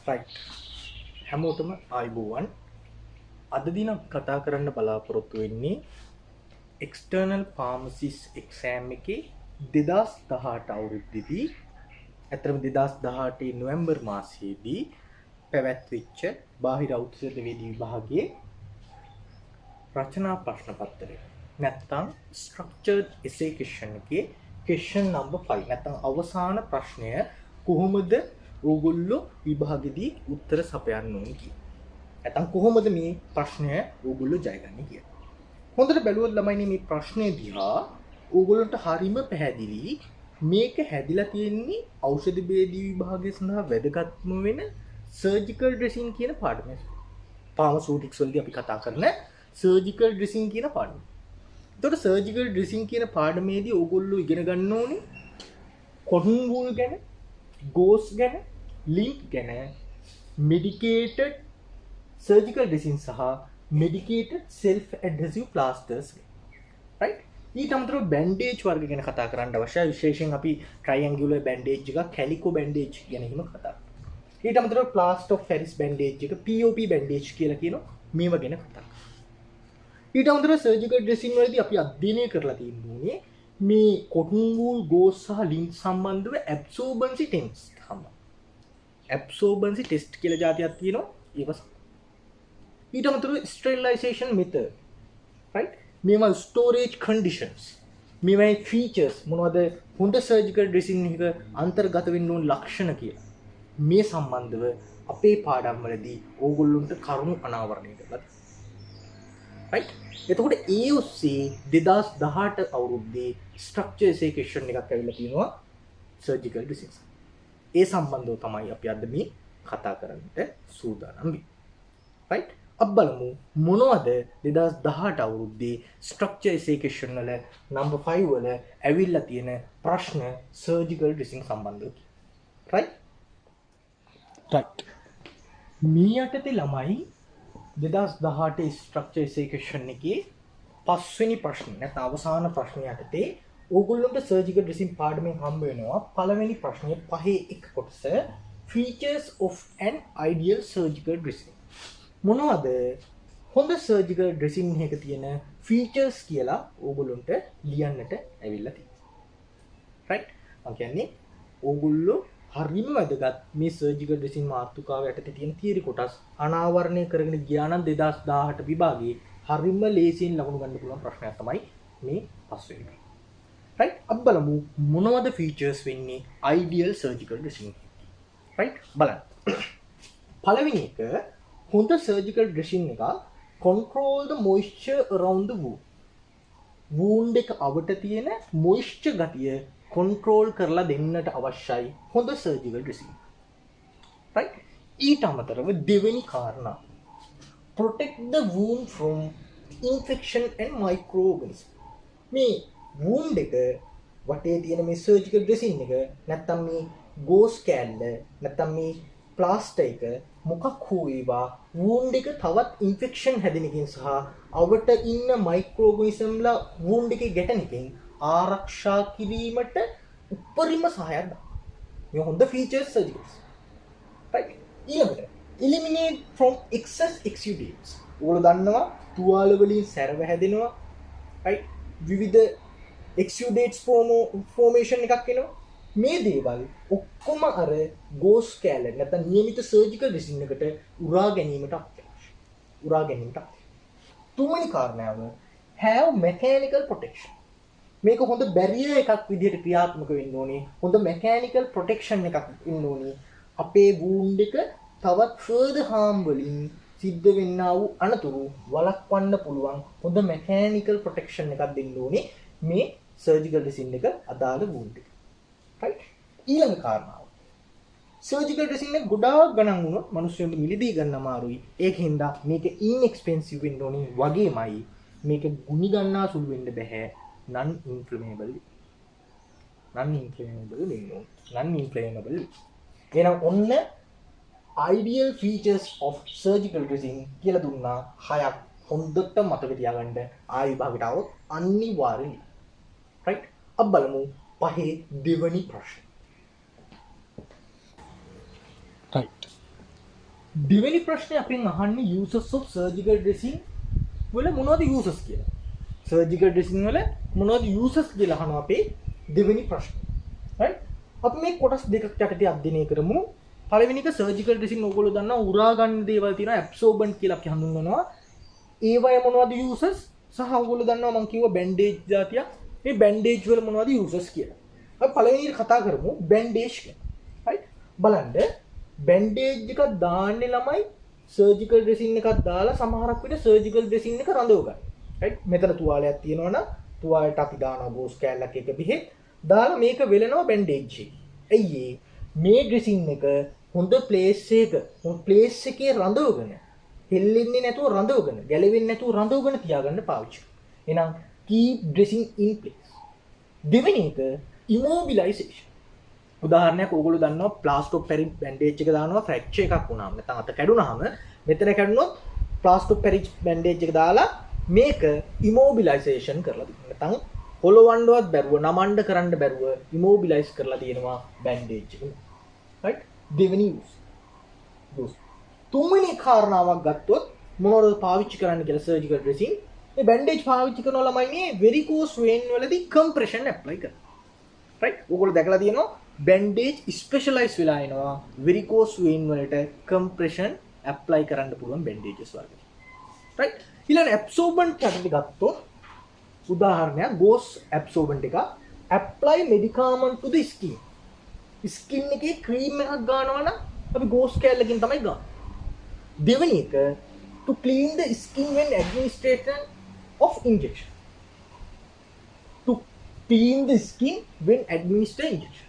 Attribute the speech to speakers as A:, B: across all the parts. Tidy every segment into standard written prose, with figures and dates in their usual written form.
A: Right හැමෝටම ආයුබෝවන්. අද දින කතා කරන්න බලාපොරොත්තු වෙන්නේ එක්ස්ටර්නල් ෆාමසිස් එක්සෑම් එකේ 2018 අවුරුද්දේදී ඇත්තටම 2018 නොවැම්බර් මාසයේදී පැවැත්විච්ච බාහිර ඖෂධ විභාගයේ රචනා ප්‍රශ්න පත්‍රය නැත්නම් ස්ට්‍රක්චර්ඩ් එසේ ක්වෙස්චන් එකේ ක්වෙස්චන් නම්බර් 5 නැත්නම් අවසාන ප්‍රශ්නය කොහොමද ඕගොල්ලෝ විභාගෙදී උත්තර සපයන්න ඕනේ කියලා. නැත්නම් කොහොමද මේ ප්‍රශ්නය ඕගොල්ලෝ ජයගන්නේ කියලා. හොඳට බැලුවොත් ළමයිනේ මේ ප්‍රශ්නේ දිහා ඕගොල්ලන්ට හරිම පැහැදිලි. මේක හැදිලා තියෙන්නේ ඖෂධ බේදී විභාගය සඳහා වැදගත්ම වෙන සර්ජිකල් ඩ්‍රෙසින් කියන පාඩමේ. ෆාමසූටික්ස් වලදී අපි කතා කරන සර්ජිකල් ඩ්‍රෙසින් කියන පාඩම. එතකොට සර්ජිකල් ඩ්‍රෙසින් කියන පාඩමේදී ඕගොල්ලෝ ඉගෙන ගන්න ඕනේ කොටන් වූල් ගැන, ගෝස් ගැන, ලින්ක් ගැන, මෙඩිකේටඩ් සර්ජිකල් ඩ්‍රෙසින් සහ මෙඩිකේටඩ් සෙල්ෆ් ඇඩ්හෙසිව් ප්ලාස්ටර්ස්. රයිට්? ඊට අමතරව බැන්ඩේජ් වර්ග ගැන කතා කරන්න අවශ්‍යයි. විශේෂයෙන් අපි ට්‍රයිඇන්ගියුලර් බැන්ඩේජ් එක, කැලිකෝ බැන්ඩේජ් ගැන හිම කතා කරනවා. ඊට අමතරව ප්ලාස්ටර් ඔෆ් පැරිස් බැන්ඩේජ් එක, POP බැන්ඩේජ් කියලා කියනවා. මේවා ගැන කතා කරනවා. ඊට අමතරව සර්ජිකල් ඩ්‍රෙසින් වලදී අපි අධ්‍යයනය කරලා තියෙන්නේ මේ කොටන් වූල්, ගෝස් සහ ලින්ක් සම්බන්ධව ඇබ්සෝබන්සි ටෙස්ට් සම්බන්ධ. ඇබ්සෝබන්සි ටෙස්ට් කියලා જાතියක් තියෙනවා. ඒක ඊට අමතරව ස්ටෙරිලයිසේෂන් මෙතඩ්. රයිට්? මේවා ස්ටෝරේජ් කන්ඩිෂන්ස්. මේවායි ෆීචර්ස් මොනවද? හොඳ සර්ජිකල් ඩ්‍රෙසින් එක අන්තර්ගත වෙන්න ඕන ලක්ෂණ කියලා. මේ සම්බන්ධව අපේ පාඩම් වලදී ඕගොල්ලොන්ට කරුණු අනාවරණය කරලා තියෙනවා. රයිට්? එතකොට ඒ ඔස්සේ 2018 අවුරුද්දේ ස්ට්‍රක්චර් එසේ ක්වෙස්චන් එකක් ඇවිල්ලා තියෙනවා සර්ජිකල් ඩ්‍රෙසින්. ඒ සම්බන්ධව තමයි අපි අද මේ කතා කරන්නට සූදානම් වෙන්නේ. රයිට්? අපි බලමු මොනවද 2018 අවුරුද්දේ ස්ට්‍රක්චර් එසේ ක්වෙස්චන් වල නම්බර් 5 වල ඇවිල්ලා තියෙන ප්‍රශ්න සර්ජිකල් ඩ්‍රෙසින් සම්බන්ධව. රයිට්? රයිට්. මේ යටතේ ළමයි 2018 ස්ට්‍රක්චර් එසේ ක්වෙස්චන් එකේ පස්වෙනි ප්‍රශ්නේ නැත්නම් අවසාන ප්‍රශ්නය යටතේ ඕගොල්ලන්ට සර්ජිකල් ඩ්‍රෙසින් පාඩමෙන් හම්බ වෙනවා පළවෙනි ප්‍රශ්නේ පහේ එක කොටස features of an ideal surgical dressing. මොනවද හොඳ සර්ජිකල් ඩ්‍රෙසින් එකක තියෙන ෆීචර්ස් කියලා ඕගොල්ලන්ට ලියන්නට ඇවිල්ලා තියෙනවා. රයිට්? මම කියන්නේ ඕගොල්ලෝ හරිම වැදගත් මේ සර්ජිකල් ඩ්‍රෙසින් මාතෘකාව යටතේ තියෙන තියරි කොටස් අනාවරණය කරගෙන ගියා නම් 2018 විභාගයේ හරිම ලේසියෙන් ලකුණු ගන්න පුළුවන් ප්‍රශ්නයක් තමයි මේ පස්වෙනි එක. රයිට්? අපි බලමු මොනවද ෆීචර්ස් වෙන්නේ ideal surgical dressing. රයිට්? බලන්න. පළවෙනි එක හොඳ සර්ජිකල් ඩ්‍රෙසින් එක control the moisture around the wound. wound එක අවට තියෙන moisture ගතිය control කරලා දෙන්නට අවශ්‍යයි හොඳ සර්ජිකල් ඩ්‍රෙසින්. right? ඊට අමතරව දෙවෙනි කාරණා protect the wound from infection and microorganisms. මේ wound එක වටේ තියෙන මේ සර්ජිකල් ඩ්‍රෙසින් එක නැත්තම් මේ ගෝස් කෑල්ල නැත්තම් මේ ප්ලාස්ටර් එක මොකක් හෝ ඒවා වුන්ඩ් එක තවත් ඉන්ෆෙක්ෂන් හැදෙන එකෙන් සහ අවට ඉන්න මයික්‍රෝගනිසම්ලා වුන්ඩ් එකේ ගැටෙන එකෙන් ආරක්ෂා කිරීමට උපරිම සහායක් දක්වනවා. මේ හොඳ ෆීචර්ස් සර්ජිකල්ස්. රයිට්? ඊළඟට eliminate from excess exudates. ඔයගොල්ලෝ දන්නවා තුවාල වලින් සැරව හැදෙනවා. රයිට්? විවිධ exudates formation එකක් එනවා. මේ දේවල් ඔක්කොම අර ගෝස් කෑල්ල නැත්නම් નિયમિત සර්ජිකල් ඩ්‍රෙසින් එකට උරා ගැනීමට අවශ්‍යයි. උරා ගැනීමට. තුන්වෙනි කාරණාව have mechanical protection. මේක හොඳ බැරියර් එකක් විදිහට ක්‍රියාත්මක වෙන්න ඕනේ. හොඳ mechanical protection එකක් ඉන්න ඕනේ. අපේ wound එක තවත් further harm වලින් සිද්ධ වෙන්නා වූ අනතුරු වළක්වන්න පුළුවන් හොඳ mechanical protection එකක් දෙන්න ඕනේ මේ සර්ජිකල් ඩ්‍රෙසින් එක අදාළ wound එක. right? ඊළඟ කාරණාව සර්ජිකල් ඩ්‍රෙසින් එක ගොඩාක් ගණන් වුණොත් මිනිස්සුන්ට මිලදී ගන්න අමාරුයි. ඒකින්ද මේක ඉන්එක්ස්පෙන්සිව් වෙන්න ඕනේ වගේමයි මේක ගුණි ගන්නා සුළු වෙන්න බෑ. non inflammable එහෙනම් ඔන්න ideal features of surgical dressing කියලා දුන්නා 6ක්. හොඳට මතක තියාගන්න ආයි විභාගයට આવොත් අනිවාර්යයෙන්. right? අපි බලමු පහේ දෙවනි ප්‍රශ්න. right. දෙවෙනි ප්‍රශ්නේ අපෙන් අහන්නේ uses of surgical dressing වල මොනවද uses කියලා. surgical dressing වල මොනවද uses කියලා අහනවා අපේ දෙවෙනි ප්‍රශ්නේ. right? අපි මේ කොටස් දෙකක් යටතේ අධ්‍යයනය කරමු. පළවෙනි එක surgical dressing ඕගොල්ලෝ දන්නවා උරා ගන්න දේවල් තියෙනවා absorbent කියලා අපි හඳුන්වනවා. ඒවය මොනවද uses? සහ ඕගොල්ලෝ දන්නවා මම කිව්වා bandage જાතිය. මේ bandage වල මොනවද uses කියලා. අපි පළවෙනි එක කතා කරමු bandage ගැන. right? බලන්න bandage එකක් දාන්නේ ළමයි surgical dressing එකක් දාලා සමහරක් විට surgical dressing එක රඳව ගන්න. right? මෙතන තුවාලයක් තියෙනවා නම් තුවාලයට අපි දානවා ගෝස් කෑල්ලක් එක බෙහෙත් දාලා මේක වෙලනවා bandage එක. ඇයි මේ dressing එක හොඳ place එකේ රඳවගෙන හෙල්ලෙන්නේ නැතුව රඳවගෙන ගැලවෙන්නේ නැතුව රඳවගෙන තියාගන්න පාවිච්චි කරනවා. එහෙනම් keep dressing in place. දෙවෙනි එක immobilization. උදාහරණයක් ඕගොල්ලෝ දන්නවා ප්ලාස්ටර් ඔෆ් පැරිස් බැන්ඩේජ් එක දානවා ෆ්‍රැක්චර් එකක් වුණාම නැත්නම් අත කැඩුනහම මෙතන කැඩුනොත් ප්ලාස්ටර් ඔෆ් පැරිස් බැන්ඩේජ් එක දාලා මේක ඉමෝබිලයිසේෂන් කරලා දෙනවා. නැත්නම් හොලවන්නවත් බැරුව නමන්න කරන්න බැරුව ඉමෝබිලයිස් කරලා තියෙනවා බැන්ඩේජ් එක. right? දෙවෙනි use. තුන්වෙනි කාරණාවක් ගත්තොත් මොනවද පාවිච්චි කරන්න කියලා සර්ජිකල් ඩ්‍රෙසින්. මේ බැන්ඩේජ් පාවිච්චි කරන ළමයි මේ වෙරිකෝස් වෙයින් වලදී කම්ප්‍රෙෂන් ඇප්ලයි කරනවා. right? ඕගොල්ලෝ දැකලා තියෙනවා බැන්ඩේජ් ස්පෙෂලායිස් වෙලා එනවා වෙරිකෝස් වෙයින් වලට කම්ප්‍රෙෂන් ඇප්ලයි කරන්න පුළුවන් බැන්ඩේජස් වර්ග. right? ඊළඟ ඇබ්සෝබන්ට් එකකට ගත්තොත් උදාහරණයක් ගෝස් ඇබ්සෝබන්ට් එක apply medicament to the skin. Skin එකේ ක්‍රීම් එකක් ගන්නවා නම් අපි ගෝස් කෑල්ලකින් තමයි ගන්න. දෙවෙනි එක to clean the skin when administration of injection. to clean the skin when administer injection.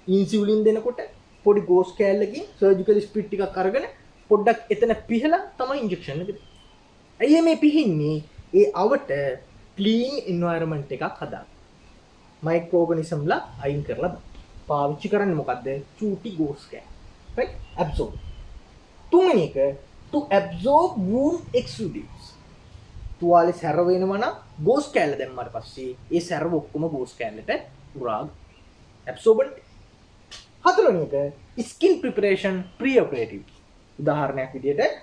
A: Insulin දෙනකොට පොඩි ගෝස් කෑල්ලකින් සර්ජිකල් ස්පිරිට් එකක් අරගෙන පොඩ්ඩක් එතන පිහලා තමයි ඉන්ජෙක්ෂන් එක දෙන්නේ. අයියේ මේ පිහින්නේ ඒ අවට ක්ලීන් එන්වයරන්මන්ට් එකක් හදාගන්න. මයික්‍රෝ ඕගනිසම්ලා අයින් කරලා දාන්න. පාවිච්චි කරන්නේ මොකද්ද? චූටි ගෝස් කෑල්ල. right? absorb. තුන්වෙනි එක to absorb wound exudates. තුවාලේ සැර වෙනවා නම් ගෝස් කෑල්ල දැම්මට පස්සේ ඒ සැරව ඔක්කොම ගෝස් කෑල්ලට උරා absorbent. හතරවෙනි එක skin preparation pre-operative. උදාහරණයක් විදිහට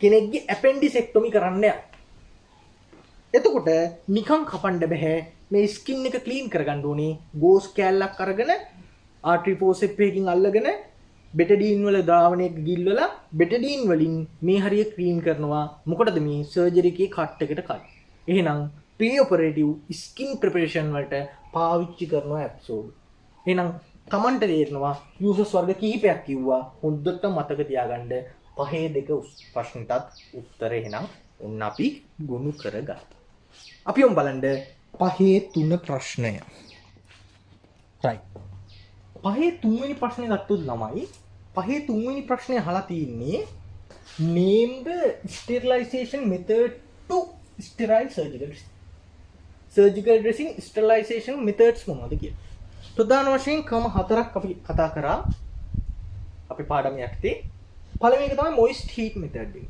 A: කෙනෙක්ගේ appendectomy කරන්න යනවා. එතකොට නිකන් කපන්න බෑ. මේ ස්කින් එක ක්ලීන් කරගන්න ඕනේ. ගෝස් කෑල්ලක් අරගෙන ආර්ටරි ෆෝසෙප් එකකින් අල්ලගෙන බෙටඩීන් වල ද්‍රාවණයක ගිල්වලා බෙටඩීන් වලින් මේ හරිය ක්ලීන් කරනවා. මොකටද මේ සර්ජරි එකේ කට් එකට කලින්. එහෙනම් pre-operative skin preparation වලට පාවිච්චි කරනවා absorb. එහෙනම් තමන්ට තේරෙනවා යූසර්ස් වර්ග කිහිපයක් කිව්වා. හොඳට මතක තියාගන්න. පහේ දෙක ප්‍රශ්නටත් උත්තරේ එහෙනම් ඔන්න අපි ගොනු කරගත්තා. අපි යමු බලන්න පහේ තුන ප්‍රශ්නය. right. පහේ තුන්වෙනි ප්‍රශ්නේ ගත්තොත් ළමයි පහේ තුන්වෙනි ප්‍රශ්නේ අහලා තියෙන්නේ name the sterilization method to sterile surgical dressing. surgical dressing sterilization methods මොනවද කියලා. ප්‍රධාන වශයෙන් ක්‍රම හතරක් අපි කතා කරා අපේ පාඩම යටතේ. පළවෙනි එක තමයි moist heat method එක.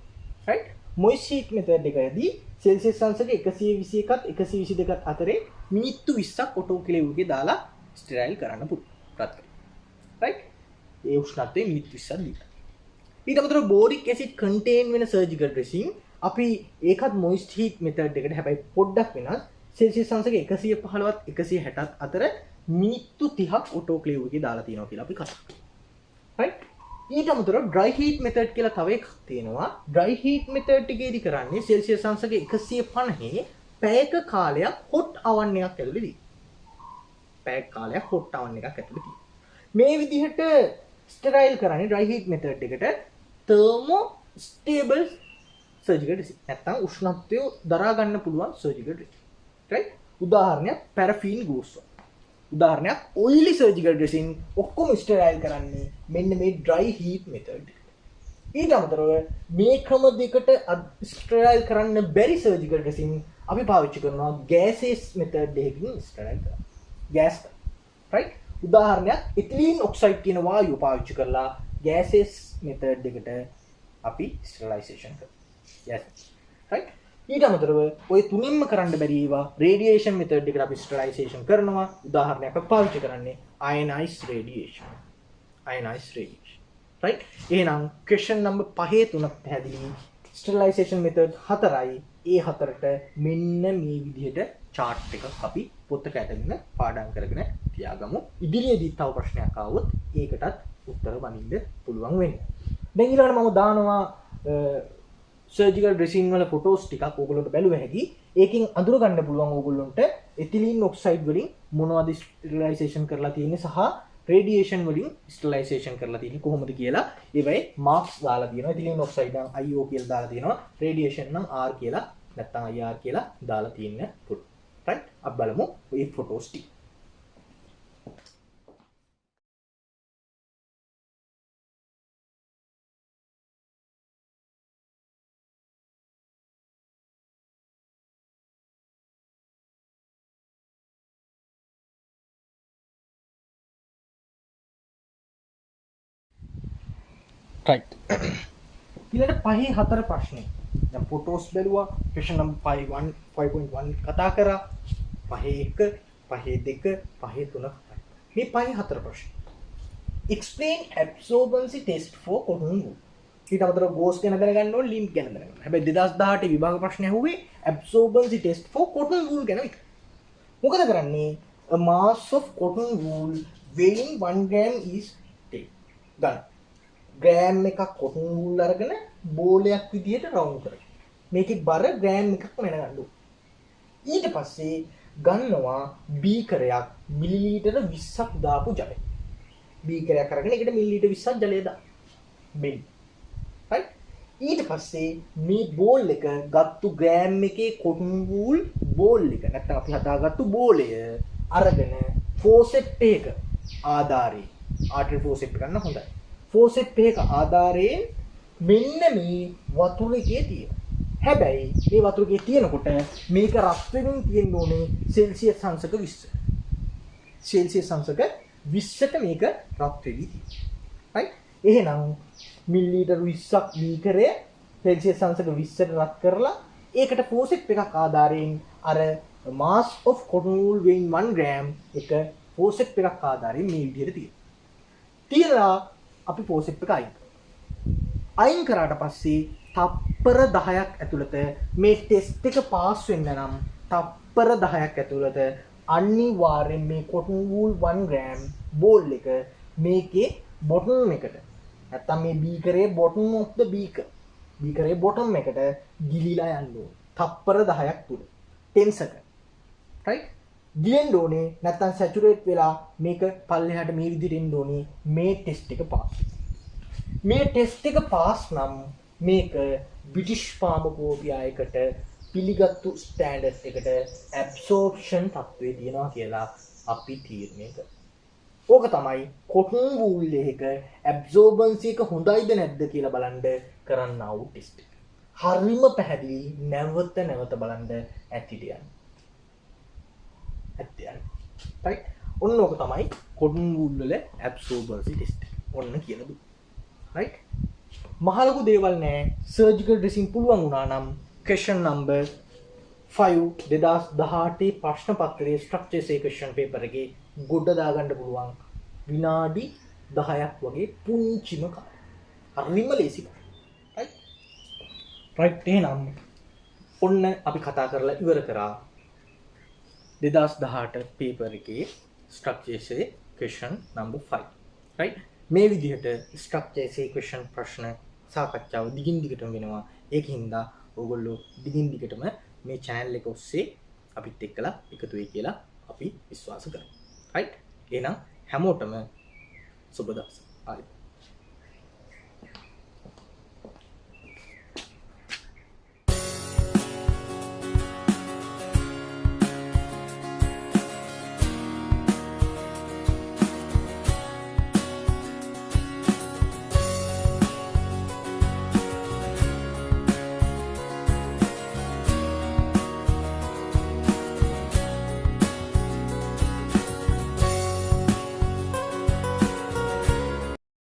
A: right? moist heat method එකදී සෙල්සියස් අංශක 121ත් 122ත් අතරේ මිනිත්තු 20ක් ඔටෝක්ලේව් එකේ දාලා ස්ටෙරයිල් කරන්න පුළුවන්. right? ඒ උෂ්ණත්වයේ මිනිත්තු 20ක් දීලා. ඊට අමතරව boric acid contain වෙන surgical dressing අපි ඒකත් moist heat method එකට හැබැයි පොඩ්ඩක් වෙනස්. සෙල්සියස් අංශක 115ත් 160ත් අතර මිනිත්තු 30ක් ඔටෝක්ලේව් එකේ දාලා තියෙනවා කියලා අපි කතා කරා. right? ඊට අමතරව dry heat method කියලා තව එකක් තියෙනවා. dry heat method එකේදී කරන්නේ සෙල්සියස් අංශක 150 පැයක කාලයක් hot oven එකක් ඇතුලේ දී. පැයක කාලයක් hot oven එකක් ඇතුලේ දී. මේ විදිහට ස්ටෙරයිල් කරන්නේ dry heat method එකට thermo stable surgical dressing. නැත්නම් උෂ්ණත්වය දරා ගන්න පුළුවන් surgical dressing. right? උදාහරණයක් paraffin gauze. උදාහරණයක් oily surgical dressing ඔක්කොම ස්ටෙරයිල් කරන්නේ මෙන්න මේ dry heat method. ඊට අමතරව මේ ක්‍රම දෙකට ස්ටෙරයිල් කරන්න බැරි surgical dressing අපි පාවිච්චි කරනවා gaseous method එකකින් ස්ටෙරයිල් කරනවා. gas. right? උදාහරණයක් ethylene oxide කියන වායුව පාවිච්චි කරලා gaseous method එකට අපි sterilization කරනවා. yes. right? ඊට අමතරව ඔය තුනින්ම කරන්න බැරි ඒවා radiation method එකට අපි sterilization කරනවා. උදාහරණයක් අපි පාවිච්චි කරන්නේ ionized radiation. right එහෙනම් question number 5 තුනක් පැහැදිලි sterilization method 4යි ඒ හතරට මෙන්න මේ විදිහට chart එකක් අපි පොතක ඇටගෙන පාඩම් කරගෙන තියාගමු ඉදිරියේදී තව ප්‍රශ්නයක් ආවොත් ඒකටත් උත්තර වනින්න පුළුවන් වෙන්නේ දැන් ඊළඟට මම දානවා surgical dressing වල photos ටිකක් ඕගොල්ලන්ට බැලුව හැකි ඒකෙන් අඳුර ගන්න පුළුවන් ඕගොල්ලන්ට ethylene oxide වලින් මොනවද sterilization කරලා තියෙන්නේ සහ radiation වලින් sterilization කරලා තියෙන්නේ කොහොමද කියලා ඒවයි marks දාලා තියෙනවා ethylene oxide නම් IO කියලා දාලා තියෙනවා radiation නම් R කියලා නැත්නම් IR කියලා දාලා තියෙන පුළුවන් right අපි බලමු මේ photos ටික right ඊළඟ පහේ හතර ප්‍රශ්නේ දැන් ෆොටෝස් බැලුවා question number 5.1 කතා කරා පහේ 1 පහේ 2 පහේ 3 මේ පහේ හතර ප්‍රශ්න explain absorbency test for cotton wool ඊට අමතරව gauss ගැන දැනගන්න ඕනේ limb ගැන දැනගන්න. හැබැයි 2018 විභාග ප්‍රශ්න ඇහුවේ absorbency test for cotton wool ගැන විතරයි. මොකද කරන්නේ a mass of cotton wool weighing 1 gram is taken. ගන්න. ග්‍රෑම් එකක් කොටන් වූල් අරගෙන බෝලයක් විදියට රවුන්ඩ් කරගන්න. මේකේ බර ග්‍රෑම් එකක් වෙන ගන්න ඕනේ. ඊට පස්සේ ගන්නවා බීකරයක් මිලිලීටර 20ක් දාපු ජලය. බීකරයක් අරගෙන ඒකට මිලිලීටර 20ක් ජලය දාන්න. මෙන්න. right? ඊට පස්සේ මේ බෝල් එක ගත්තු ග්‍රෑම් එකේ කොටන් වූල් බෝල් එක නැත්නම් අපි හදාගත්තු බෝලය අරගෙන ෆෝසෙට් එක ආධාරයෙන් ආර්ටරි ෆෝසෙට් ගන්න හොඳයි. ෆෝසෙට් එක ආධාරයෙන් මෙන්න මේ වතුර එකේ තියෙන. හැබැයි මේ වතුර එකේ තියෙනකොට මේක රත් වෙමින් තියෙන්න ඕනේ සෙල්සියස් අංශක 20. සෙල්සියස් අංශක 20ට මේක රත් වෙවි තියෙනවා. right? එහෙනම් මිලිලීටර් 20ක් බීකරය සෙල්සියස් අංශක 20ට රත් කරලා ඒකට ෆෝසෙට් එකක් ආධාරයෙන් අර mass of cotton wool weighing 1 gram එක ෆෝසෙට් එකක් ආධාරයෙන් මේ විදිහට තියෙනවා. තියලා අපි ෆෝසෙට් එක අයින් කරාට පස්සේ තප්පර 10ක් ඇතුළත මේ ටෙස්ට් එක පාස් වෙන්න නම් තප්පර 10ක් ඇතුළත අනිවාර්යෙන් මේ cotton wool 1 gram බෝල් එක මේකේ බොටම් එකට නැත්තම් මේ බීකරේ bottom of the beaker බීකරේ bottom එකට ගිලිලා යන්න ඕනේ. තප්පර 10ක් තුල 10 second. right? ගිලෙන්න ඕනේ නැත්තම් සැචුරේට් වෙලා මේක පල්ලෙහාට මේ විදිහට එන්න ඕනේ මේ ටෙස්ට් එක පාස්. මේ ටෙස්ට් එක පාස් නම් මේක බ්‍රිටිෂ් ෆාමකෝපියා එකට පිළිගත්තු ස්ටෑන්ඩඩ් එකට ඇබ්සෝර්ප්ෂන් තත්ත්වයේ තියෙනවා කියලා අපි තීරණය කරනවා. ඕක තමයි කොටන් වූල් එකක ඇබ්සෝර්බන්සි එක හොඳයිද නැද්ද කියලා බලන්න කරන්නා වූ ටෙස්ට් එක. හරිම පැහැදිලි නැවත බලන්න ඇතිට යන්න. right? ඔන්න ඕක තමයි කොටන් වූල් වල ඇබ්සෝර්බන්සි ටෙස්ට්. ඔන්න කියලා දුන්නා. right? මහලොකු දේවල් නෑ සර්ජිකල් ඩ්‍රෙසින් පුළුවන් වුණා නම් question number 5 2018 ප්‍රශ්න පත්‍රයේ ස්ට්‍රක්චර් සීක්වෙන්ෂන් පේපර් එකේ ගොඩ දාගන්න පුළුවන් විනාඩි 10ක් වගේ පුංචිම කාලයක්. හරිම ලේසි. right? right එහෙනම් ඔන්න අපි කතා කරලා ඉවර කරා 2018 පේපර් එකේ ස්ට්‍රක්චර් සීක්වෙන්ෂන් number 5. right? මේ විදිහට ස්ට්‍රක්චර් සීක්වෙන්ෂන් ප්‍රශ්න සාකච්ඡාව දිගින් දිගටම වෙනවා. ඒකින්ද ඔයගොල්ලෝ දිගින් දිගටම මේ channel එක ඔස්සේ අපිත් එක්කලා එකතු වෙයි කියලා අපි විශ්වාස කරමු. right? එහෙනම් හැමෝටම සුබ දවසක්. ආයි